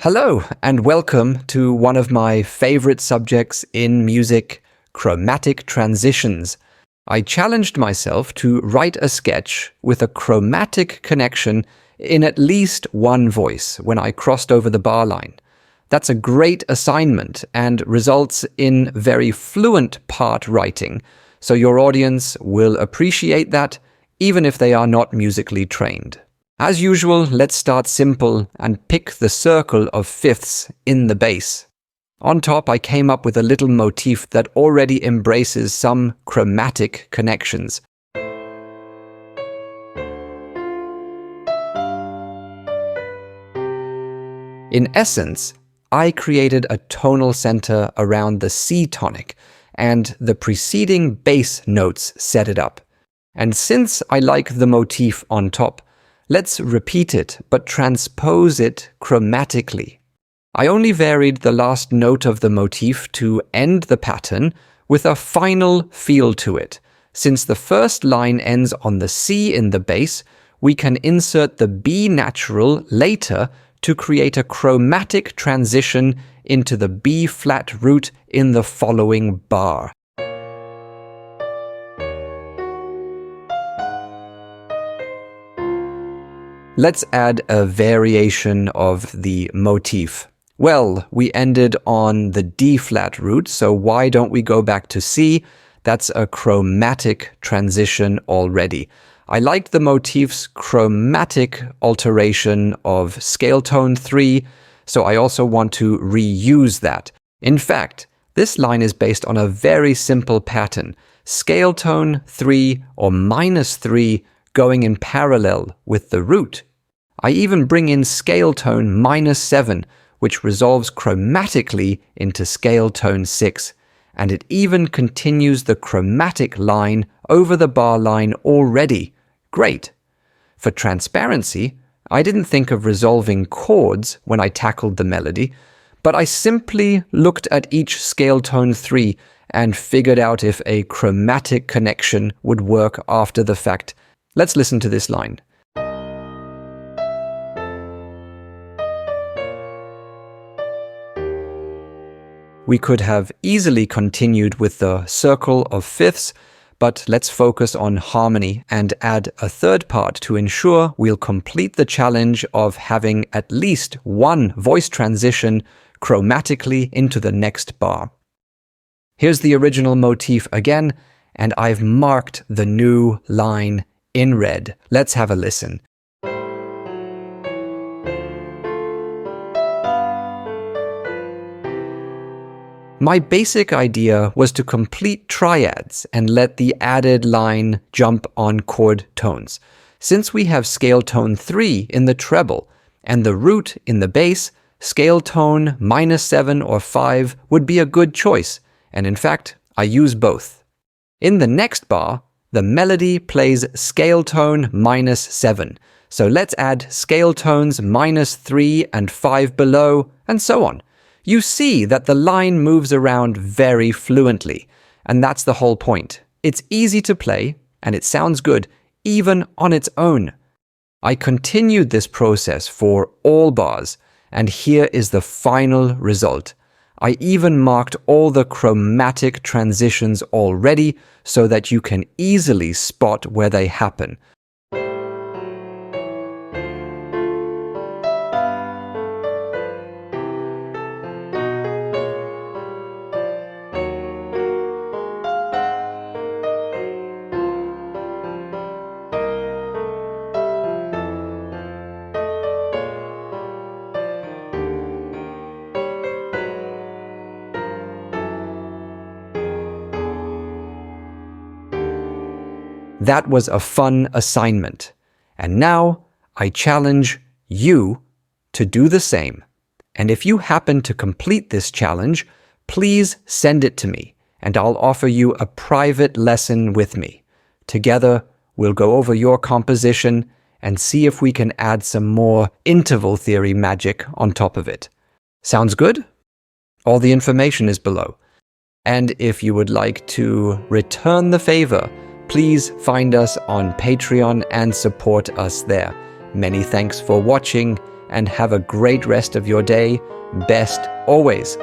Hello, and welcome to one of my favorite subjects in music, chromatic transitions. I challenged myself to write a sketch with a chromatic connection in at least one voice when I crossed over the bar line. That's a great assignment and results in very fluent part writing, so your audience will appreciate that even if they are not musically trained. As usual, let's start simple and pick the circle of fifths in the bass. On top, I came up with a little motif that already embraces some chromatic connections. In essence, I created a tonal center around the C tonic, and the preceding bass notes set it up. And since I like the motif on top, let's repeat it, but transpose it chromatically. I only varied the last note of the motif to end the pattern with a final feel to it. Since the first line ends on the C in the bass, we can insert the B natural later to create a chromatic transition into the B flat root in the following bar. Let's add a variation of the motif. Well, we ended on the D flat root, so why don't we go back to C? That's a chromatic transition already. I liked the motif's chromatic alteration of scale tone 3, so I also want to reuse that. In fact, this line is based on a very simple pattern, scale tone 3 or -3 going in parallel with the root. I even bring in scale tone -7, which resolves chromatically into scale tone 6, and it even continues the chromatic line over the bar line already. Great! For transparency, I didn't think of resolving chords when I tackled the melody, but I simply looked at each scale tone 3 and figured out if a chromatic connection would work after the fact. Let's listen to this line. We could have easily continued with the circle of fifths, but let's focus on harmony and add a third part to ensure we'll complete the challenge of having at least one voice transition chromatically into the next bar. Here's the original motif again, and I've marked the new line in red. Let's have a listen. My basic idea was to complete triads and let the added line jump on chord tones. Since we have scale tone 3 in the treble and the root in the bass, scale tone -7 or 5 would be a good choice, and in fact, I use both. In the next bar, the melody plays scale tone -7, so let's add scale tones -3 and 5 below, and so on. You see that the line moves around very fluently, and that's the whole point. It's easy to play, and it sounds good, even on its own. I continued this process for all bars, and here is the final result. I even marked all the chromatic transitions already so that you can easily spot where they happen. That was a fun assignment, and now I challenge you to do the same. And if you happen to complete this challenge, please send it to me, and I'll offer you a private lesson with me. Together, we'll go over your composition and see if we can add some more interval theory magic on top of it. Sounds good? All the information is below. And if you would like to return the favor, please find us on Patreon and support us there. Many thanks for watching, and have a great rest of your day. Best always.